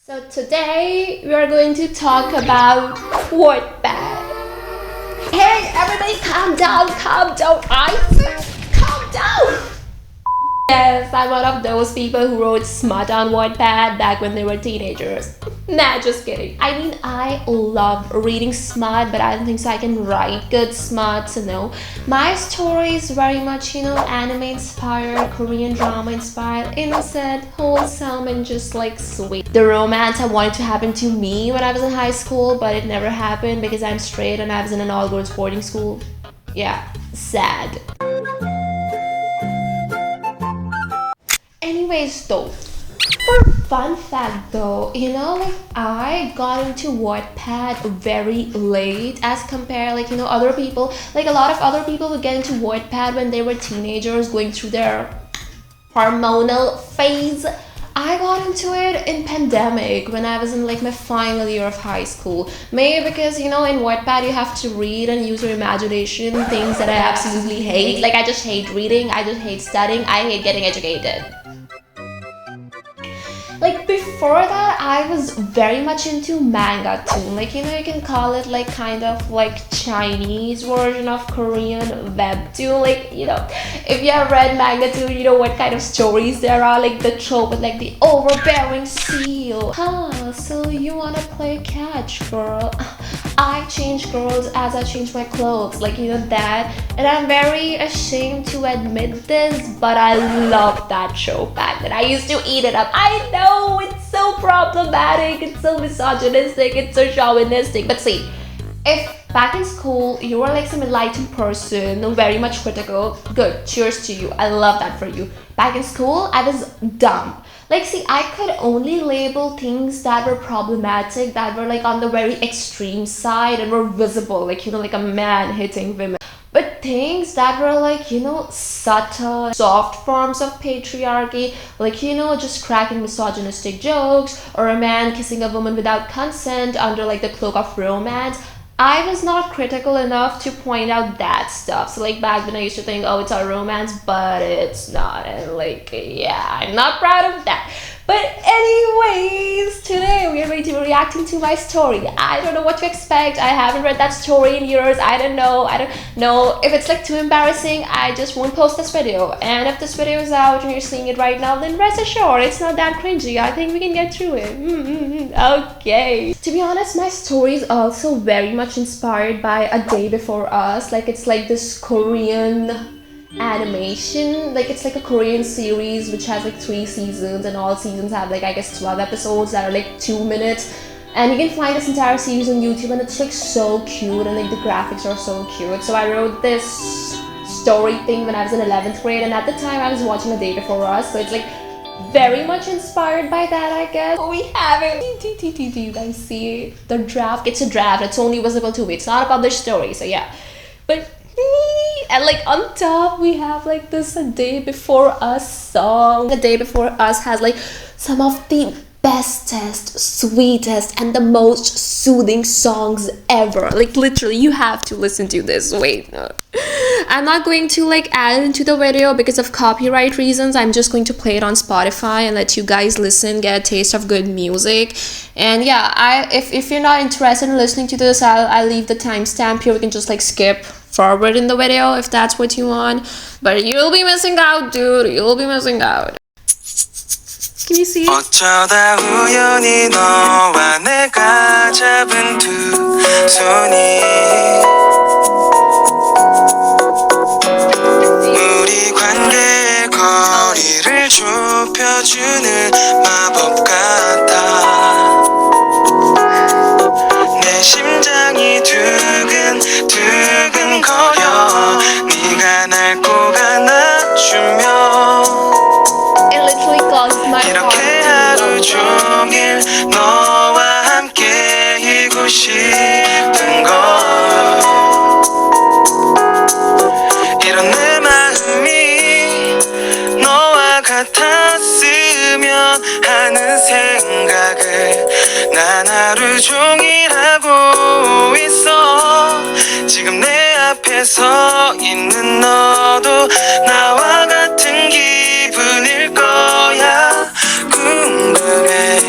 So today we are going to talk about Wattpad. Hey everybody, calm down, I said calm down. Yes, I'm one of those people who wrote smut on Wattpad back when they were teenagers. Nah, just kidding. I mean, I love reading smut, but I don't think so I can write good smut, so no. My story is very much, anime inspired, Korean drama inspired, innocent, wholesome, and just like sweet. The romance I wanted to happen to me when I was in high school, but it never happened because I'm straight and I was in an all-girls boarding school. Yeah, sad. Anyways though, for fun fact though, I got into Wattpad very late as compared, other people. A lot of other people would get into Wattpad when they were teenagers going through their hormonal phase. I got into it in pandemic when I was in my final year of high school. Maybe because, in Wattpad you have to read and use your imagination, things that I absolutely hate. I just hate reading, I just hate studying, I hate getting educated. Before that, I was very much into manga too. You can call it kind of Chinese version of Korean webtoon. If you have read manga too, you know what kind of stories there are. The trope with the overbearing seal. So you wanna play catch, girl? I change girls as I change my clothes. That. And I'm very ashamed to admit this, but I loved that show back then. I used to eat it up. I know it's so problematic, it's so misogynistic, it's so chauvinistic. But see, if back in school you were some enlightened person, very much critical, good, cheers to you. I love that for you. Back in school, I was dumb. I could only label things that were problematic, that were on the very extreme side and were visible, like a man hitting women. But things that were subtle, soft forms of patriarchy, just cracking misogynistic jokes, or a man kissing a woman without consent under the cloak of romance, I was not critical enough to point out that stuff. So back then I used to think, oh, it's a romance, but it's not. And yeah, I'm not proud of that. But anyways, today we are going to be reacting to my story. I don't know what to expect. I haven't read that story in years. I don't know if it's too embarrassing. I just won't post this video. And if this video is out and you're seeing it right now, then rest assured it's not that cringy. I think we can get through it. Okay. To be honest, my story is also very much inspired by A Day Before Us. It's this Korean animation, it's a Korean series which has 3 seasons, and all seasons have I guess 12 episodes that are 2 minutes, and you can find this entire series on YouTube, and it's so cute, and the graphics are so cute. So I wrote this story thing when I was in 11th grade, and at the time I was watching A Day Before Us, so it's very much inspired by that, I guess. We have it. Do you guys see the draft? It's a draft, it's only visible to me, it's not a published story, so yeah. But and on top we have this A Day Before Us song. A Day Before Us has some of the bestest, sweetest, and the most soothing songs ever. Literally, you have to listen to this. Wait, no. I'm not going to add it into the video because of copyright reasons. I'm just going to play it on Spotify and let you guys listen, get a taste of good music. And yeah, if you're not interested in listening to this, I'll leave the timestamp here. We can just skip forward in the video if that's what you want. But you'll be missing out, dude. You'll be missing out. Can you see? 어쩌다 우연히 너와 내가 잡은 두 손이 우리 관계의 거리를 좁혀주는 마법 같아. 내 심장이 두근두근 거려 네가 날 꼭 안아주면 이렇게 하루 종일 너와 함께이고 싶은 걸. 이런 내 마음이 너와 같았으면 하는 생각을 난 하루 종일 하고 있어. 지금 내 앞에 서 있는 너도 나와 같은 기분일 거야. 궁금해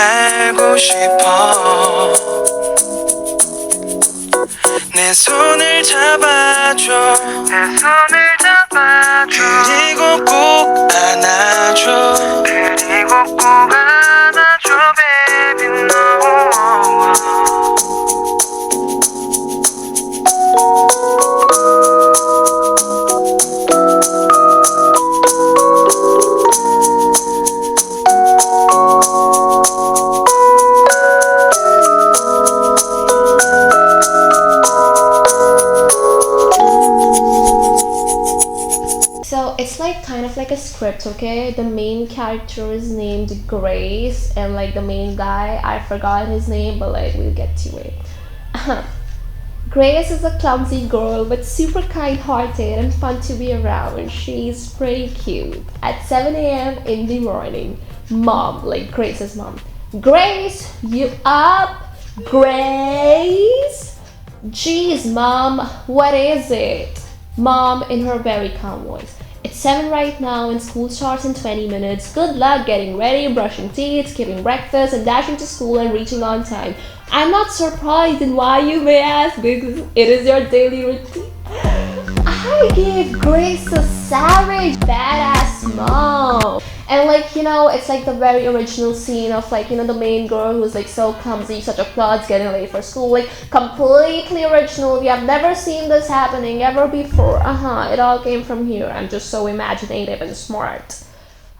알고 싶어 내 손을 잡아줘 그리고 꼭 안아줘 baby no So it's like kind of like a script, okay? The main character is named Grace, and like the main guy, I forgot his name, but like we'll get to it. Grace is a clumsy girl but super kind-hearted and fun to be around. She's pretty cute. At 7 a.m. in the morning, mom, like Grace's mom, Grace, you up? Grace? Jeez, mom, what is it? Mom, in her very calm voice. It's 7 right now and school starts in 20 minutes. Good luck getting ready, brushing teeth, skipping breakfast, and dashing to school and reaching on time. I'm not surprised, and why, you may ask, because it is your daily routine. I gave Grace a savage, badass mom. And like, you know, it's like the very original scene of like, you know, the main girl who's like so clumsy, such a klutz, getting late for school. Like, completely original. We have never seen this happening ever before. It all came from here. I'm just so imaginative and smart.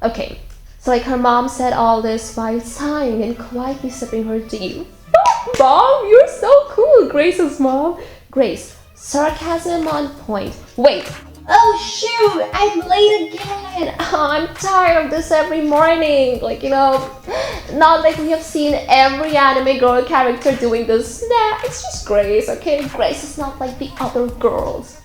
Okay, so like her mom said all this while sighing and quietly sipping her tea. Mom, you're so cool, Grace's mom. Grace, sarcasm on point. Wait. Oh shoot, I'm late again. I'm tired of this every morning. Like, you know, not like we have seen every anime girl character doing this. Nah, it's just Grace, okay? Grace is not like the other girls.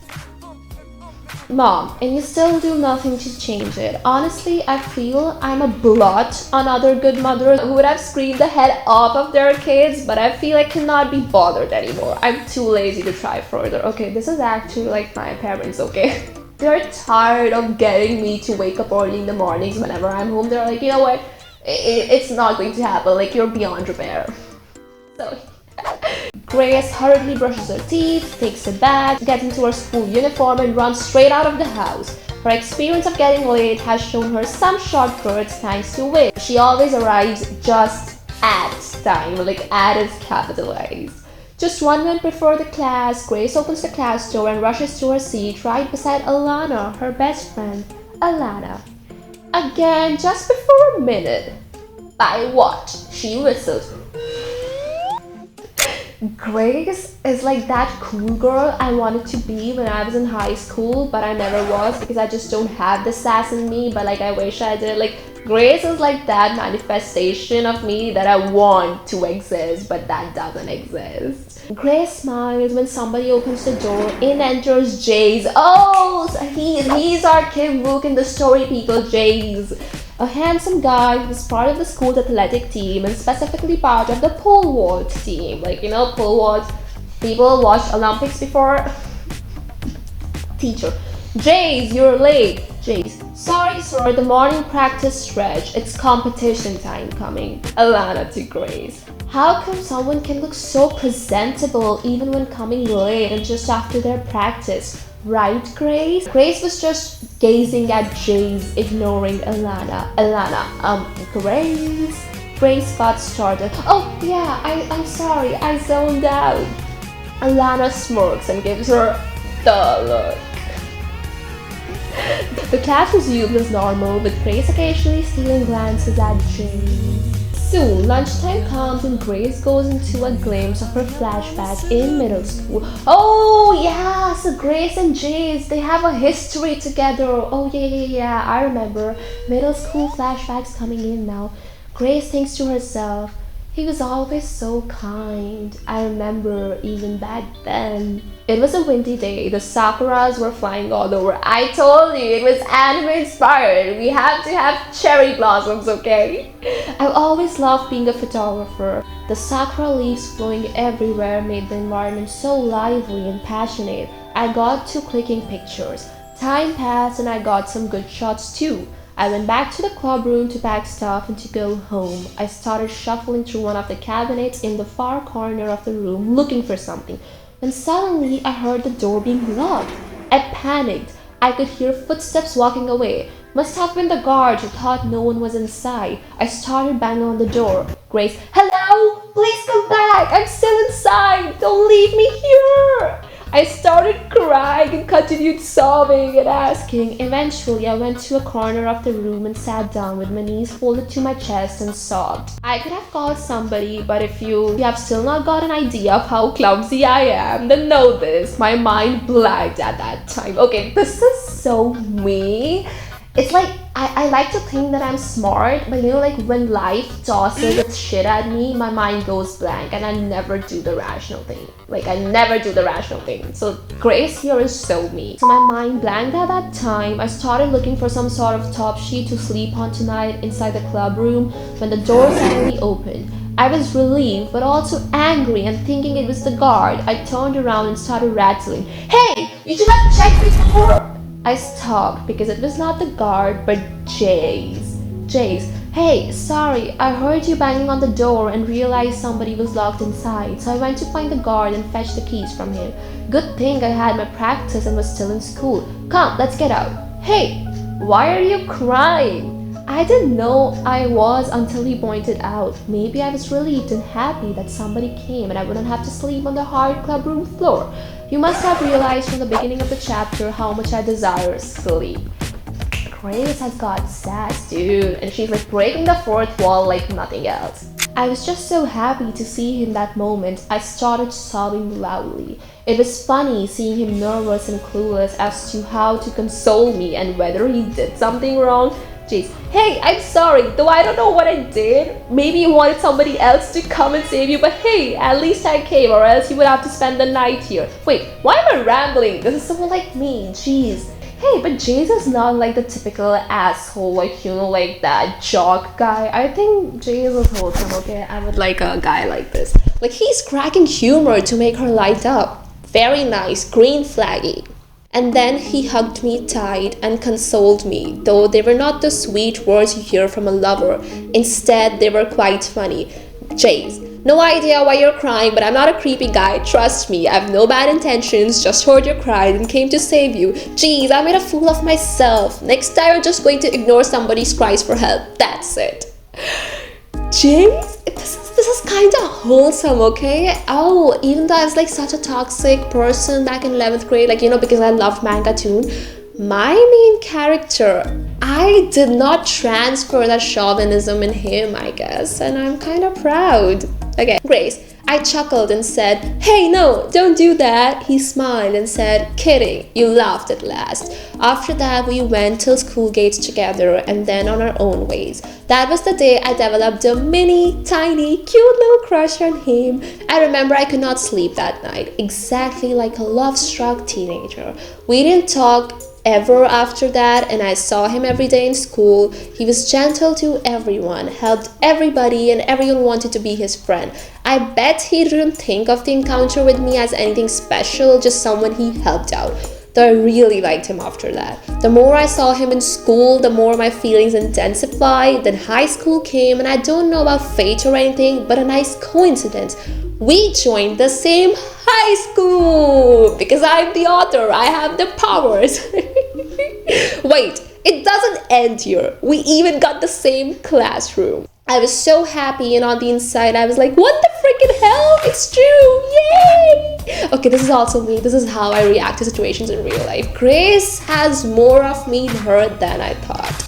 Mom, and you still do nothing to change it. Honestly, I feel I'm a blot on other good mothers who would have screamed the head off of their kids, but I feel I cannot be bothered anymore. I'm too lazy to try further. Okay, this is actually like my parents, okay? They're tired of getting me to wake up early in the mornings whenever I'm home. They're like, you know what? It's not going to happen. Like, you're beyond repair. So Grace hurriedly brushes her teeth, takes a bath, gets into her school uniform, and runs straight out of the house. Her experience of getting late has shown her some shortcuts thanks to which she always arrives just at time, like at is capitalized. Just 1 minute before the class, Grace opens the class door and rushes to her seat right beside Alana, her best friend. Alana. Again, just before a minute. By what? She whistled. Grace is like that cool girl I wanted to be when I was in high school, but I never was because I just don't have the sass in me, but like I wish I did. Like, Grace is like that manifestation of me that I want to exist, but that doesn't exist. Grace smiles when somebody opens the door. In enters Jace. Oh, so he's our Kim Wook in the story, people. Jace, a handsome guy who was part of the school's athletic team and specifically part of the pole vault team. Like, you know, pole vault. People watched Olympics before. Teacher. Jace, you're late. Jace. Sorry, sir, the morning practice stretch. It's competition time coming. Alana to Grace. How come someone can look so presentable even when coming late and just after their practice? Right, Grace? Grace was just gazing at Jace, ignoring Alana. Grace? Grace got started. Oh, yeah, I'm sorry, I zoned out. Alana smirks and gives her the look. The class resumed as normal, with Grace occasionally stealing glances at Jace. Soon, lunchtime comes and Grace goes into a glimpse of her flashback in middle school. Oh yeah, so Grace and Jace, they have a history together. Oh yeah, I remember. Middle school flashbacks coming in now. Grace thinks to herself, he was always so kind. I remember even back then. It was a windy day. The sakuras were flying all over. I told you, it was anime inspired. We have to have cherry blossoms, okay? I've always loved being a photographer. The sakura leaves flowing everywhere made the environment so lively and passionate. I got to clicking pictures. Time passed and I got some good shots too. I went back to the club room to pack stuff and to go home. I started shuffling through one of the cabinets in the far corner of the room looking for something, when suddenly I heard the door being locked. I panicked. I could hear footsteps walking away. Must have been the guards who thought no one was inside. I started banging on the door. Grace, hello? Please come back. I'm still inside. Don't leave me here. I started crying and continued sobbing and asking. Eventually, I went to a corner of the room and sat down with my knees folded to my chest and sobbed. I could have called somebody, but if you have still not got an idea of how clumsy I am, then know this. My mind blanked at that time. Okay, this is so me. It's like, I like to think that I'm smart, but you know, like when life tosses its shit at me, my mind goes blank and I never do the rational thing. So Grace here is so me. So my mind blanked at that time. I started looking for some sort of top sheet to sleep on tonight inside the club room when the door suddenly opened. I was relieved but also angry and thinking it was the guard. I turned around and started rattling. Hey, you should have checked before! I stopped because it was not the guard but Jace, hey, sorry, I heard you banging on the door and realized somebody was locked inside, so I went to find the guard and fetch the keys from him. Good thing I had my practice and was still in school. Come, let's get out. Hey, why are you crying? I didn't know I was until he pointed out. Maybe I was relieved and happy that somebody came and I wouldn't have to sleep on the hard club room floor. You must have realized from the beginning of the chapter how much I desire sleep. Grace has got sass, dude, and she's like breaking the fourth wall like nothing else. I was just so happy to see him that moment. I started sobbing loudly. It was funny seeing him nervous and clueless as to how to console me and whether he did something wrong. Jeez, hey, I'm sorry, though I don't know what I did. Maybe you wanted somebody else to come and save you, but hey, at least I came, or else you would have to spend the night here. Wait, why am I rambling? This is someone like me, jeez. Hey, but Jace is not like the typical asshole, like, you know, like that jock guy. I think Jace is wholesome, okay? I would like a guy like this. Like, he's cracking humor to make her light up. Very nice, green flaggy. And then he hugged me tight and consoled me, though they were not the sweet words you hear from a lover. Instead, they were quite funny. Jace, no idea why you're crying, but I'm not a creepy guy. Trust me, I have no bad intentions, just heard your cries and came to save you. Jeez, I made a fool of myself. Next time, you're just going to ignore somebody's cries for help. That's it. Jace, this is kind of wholesome, okay? Oh, even though I was like such a toxic person back in 11th grade, like, you know, because I loved manga too, my main character, I did not transfer that chauvinism in him, I guess, and I'm kind of proud. Okay, Grace, I chuckled and said, hey, no, don't do that. He smiled and said, kidding, you laughed at last. After that, we went till school gates together and then on our own ways. That was the day I developed a mini, tiny, cute little crush on him. I remember I could not sleep that night, exactly like a love-struck teenager. We didn't talk ever after that, and I saw him every day in school. He was gentle to everyone, helped everybody, and everyone wanted to be his friend. I bet he didn't think of the encounter with me as anything special, just someone he helped out. Though I really liked him after that. The more I saw him in school, the more my feelings intensified. Then high school came, and I don't know about fate or anything, but a nice coincidence. We joined the same high school because I'm the author. I have the powers. Wait, it doesn't end here. We even got the same classroom. I was so happy, and on the inside I was like, what the freaking hell? It's true, yay! Okay, this is also me. This is how I react to situations in real life. Grace has more of me in her than I thought.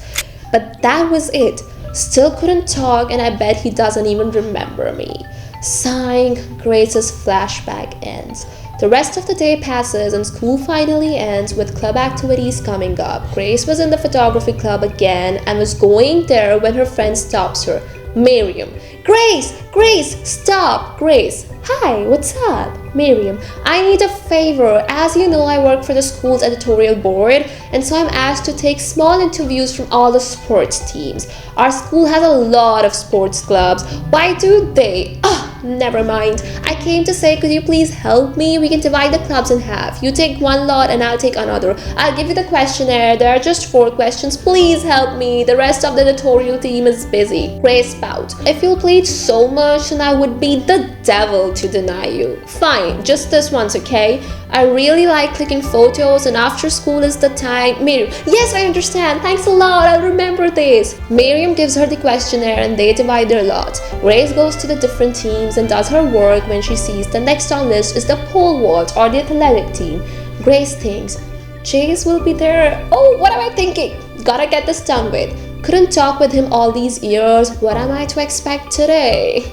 But that was it. Still couldn't talk, and I bet he doesn't even remember me. Sighing, Grace's flashback ends. The rest of the day passes and school finally ends with club activities coming up. Grace was in the photography club again and was going there when her friend stops her. Miriam. Grace, stop! Grace. Hi, what's up? Miriam. I need a favor. As you know, I work for the school's editorial board, and so I'm asked to take small interviews from all the sports teams. Our school has a lot of sports clubs. Why do they? never mind. I came to say, could you please help me? We can divide the clubs in half. You take one lot and I'll take another. I'll give you the questionnaire. There are just 4 questions. Please help me. The rest of the editorial team is busy. Grace spout. If you'll plead so much, then I would be the devil to deny you. Fine, just this once, okay? I really like clicking photos and after school is the time. Miriam, yes, I understand. Thanks a lot. I'll remember this. Miriam gives her the questionnaire and they divide their lot. Grace goes to the different teams and does her work when she sees the next on list is the pole vault or the athletic team. Grace thinks, Jace will be there. Oh, what am I thinking? Gotta get this done with. Couldn't talk with him all these years. What am I to expect today?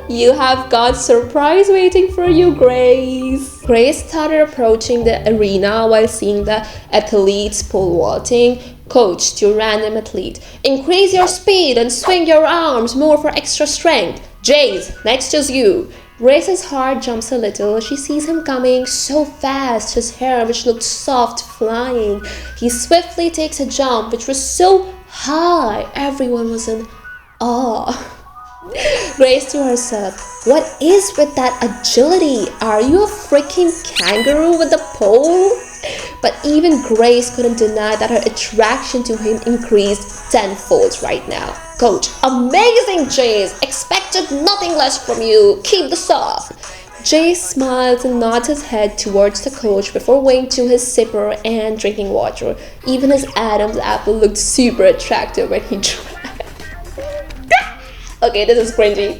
You have got surprise waiting for you, Grace. Grace started approaching the arena while seeing the athletes pole vaulting. Coach to random athlete. Increase your speed and swing your arms more for extra strength. Jace, next is you. Grace's heart jumps a little. She sees him coming so fast, his hair which looked soft flying. He swiftly takes a jump which was so high, everyone was in awe. Grace to herself, what is with that agility? Are you a freaking kangaroo with a pole? But even Grace couldn't deny that her attraction to him increased tenfold right now. Coach, amazing, Jace! Expected nothing less from you. Keep this up. Jace smiles and nods his head towards the coach before going to his sipper and drinking water. Even his Adam's apple looked super attractive when he drank. Okay, this is cringy,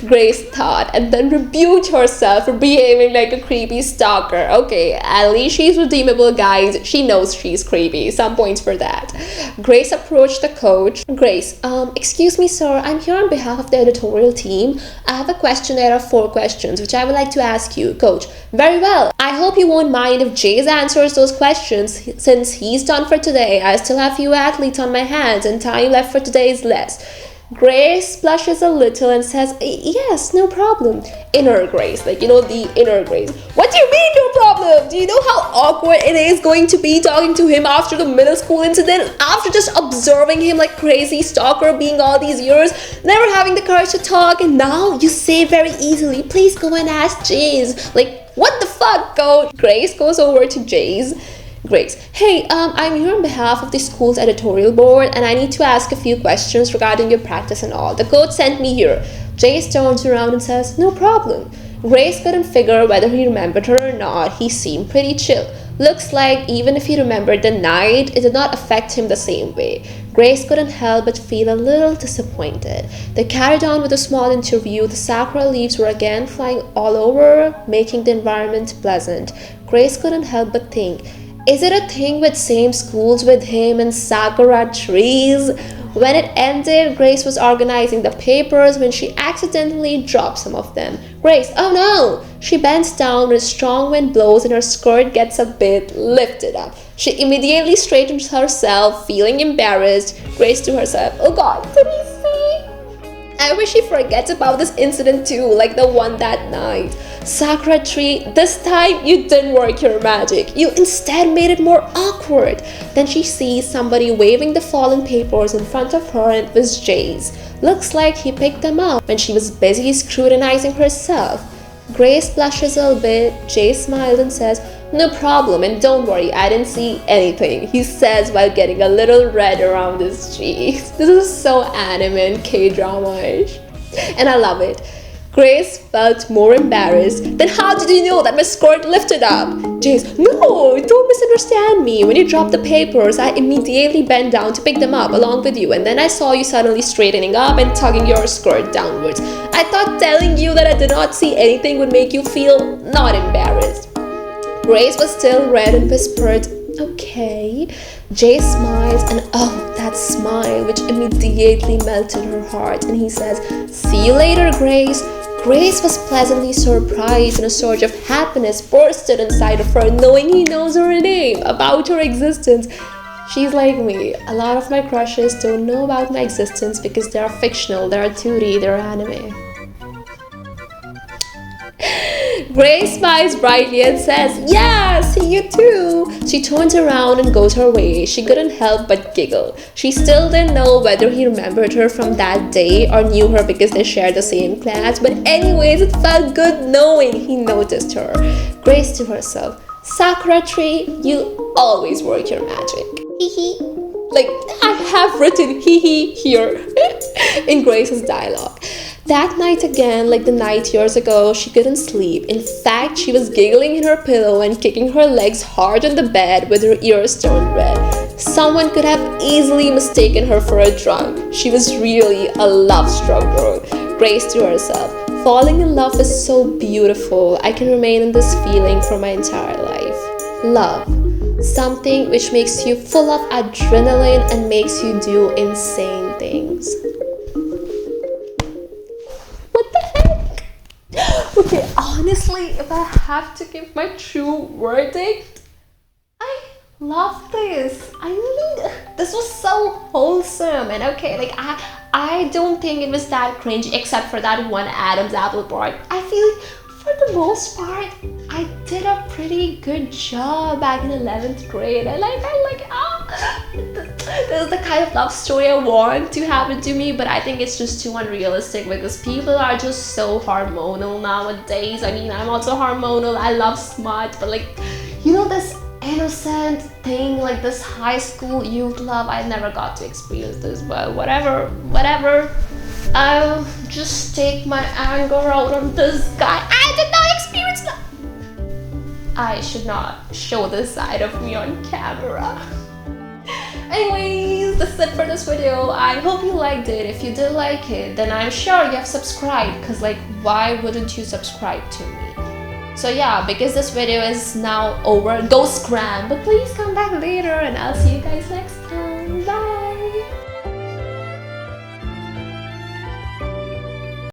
Grace thought, and then rebuked herself for behaving like a creepy stalker. Okay, at least she's redeemable, guys. She knows she's creepy. Some points for that. Grace approached the coach. Grace, excuse me, sir. I'm here on behalf of the editorial team. I have a questionnaire of 4 questions, which I would like to ask you. Coach, very well. I hope you won't mind if Jace answers those questions. Since he's done for today, I still have few athletes on my hands and time left for today is less. Grace blushes a little and says, yes, no problem. Inner Grace, like, you know, the inner Grace. What do you mean, no problem? Do you know how awkward it is going to be talking to him after the middle school incident? After just observing him like crazy stalker being all these years, never having the courage to talk, and now you say very easily, please go and ask Jace. Like, what the fuck, coach? Grace goes over to Jace. Grace, hey, I'm here on behalf of the school's editorial board and I need to ask a few questions regarding your practice and all. The coach sent me here. Jace turns around and says, no problem. Grace couldn't figure whether he remembered her or not. He seemed pretty chill. Looks like even if he remembered the night, it did not affect him the same way. Grace couldn't help but feel a little disappointed. They carried on with a small interview. The sakura leaves were again flying all over, making the environment pleasant. Grace couldn't help but think, is it a thing with same schools with him and sakura trees? When it ended, Grace was organizing the papers when she accidentally dropped some of them. Grace, oh no! She bends down when a strong wind blows and her skirt gets a bit lifted up. She immediately straightens herself, feeling embarrassed. Grace to herself, oh god, did he see? I wish he forgets about this incident too, like the one that night. Sakura tree, this time you didn't work your magic. You instead made it more awkward. Then she sees somebody waving the fallen papers in front of her and it was Jace. Looks like he picked them up when she was busy scrutinizing herself. Grace blushes a bit. Jace smiles and says, no problem, and don't worry, I didn't see anything, he says while getting a little red around his cheeks. This is so anime and K-drama-ish. And I love it. Grace felt more embarrassed. Then how did you know that my skirt lifted up? Jace, no, don't misunderstand me. When you dropped the papers, I immediately bent down to pick them up along with you, and then I saw you suddenly straightening up and tugging your skirt downwards. I thought telling you that I did not see anything would make you feel not embarrassed. Grace was still red and whispered, okay. Jace smiles and oh, that smile which immediately melted her heart, and he says, see you later, Grace. Grace was pleasantly surprised and a surge of happiness bursted inside of her knowing he knows her name, about her existence. She's like me. A lot of my crushes don't know about my existence because they are fictional, they are 2D, they are anime. Grace smiles brightly and says, "Yeah, see you too." She turns around and goes her way. She couldn't help but giggle. She still didn't know whether he remembered her from that day or knew her because they shared the same class, but anyways, it felt good knowing he noticed her. Grace to herself, "Sakura tree, you always work your magic." Hee hee. Like, I have written hee hee here in Grace's dialogue. That night again, like the night years ago, she couldn't sleep. In fact, she was giggling in her pillow and kicking her legs hard on the bed with her ears turned red. Someone could have easily mistaken her for a drunk. She was really a love-struck girl. Grace to herself, "Falling in love is so beautiful. I can remain in this feeling for my entire life." Love. Something which makes you full of adrenaline and makes you do insane things. What the heck? Okay, honestly, if I have to give my true verdict, I love this. I mean, this was so wholesome and okay, like I don't think it was that cringy except for that one Adam's apple part. I feel like for the most part, I did a pretty good job back in 11th grade. I like, this is the kind of love story I want to happen to me, but I think it's just too unrealistic because people are just so hormonal nowadays. I mean, I'm also hormonal. I love smut, but like, you know, this innocent thing, like this high school youth love, I never got to experience this, but whatever. I'll just take my anger out on this guy. I did not experience that. I should not show this side of me on camera. Anyways, that's it for this video. I hope you liked it. If you did like it, then I'm sure you have subscribed, because like, why wouldn't you subscribe to me? So yeah, because this video is now over, go scram, but please come back later and I'll see you guys next time.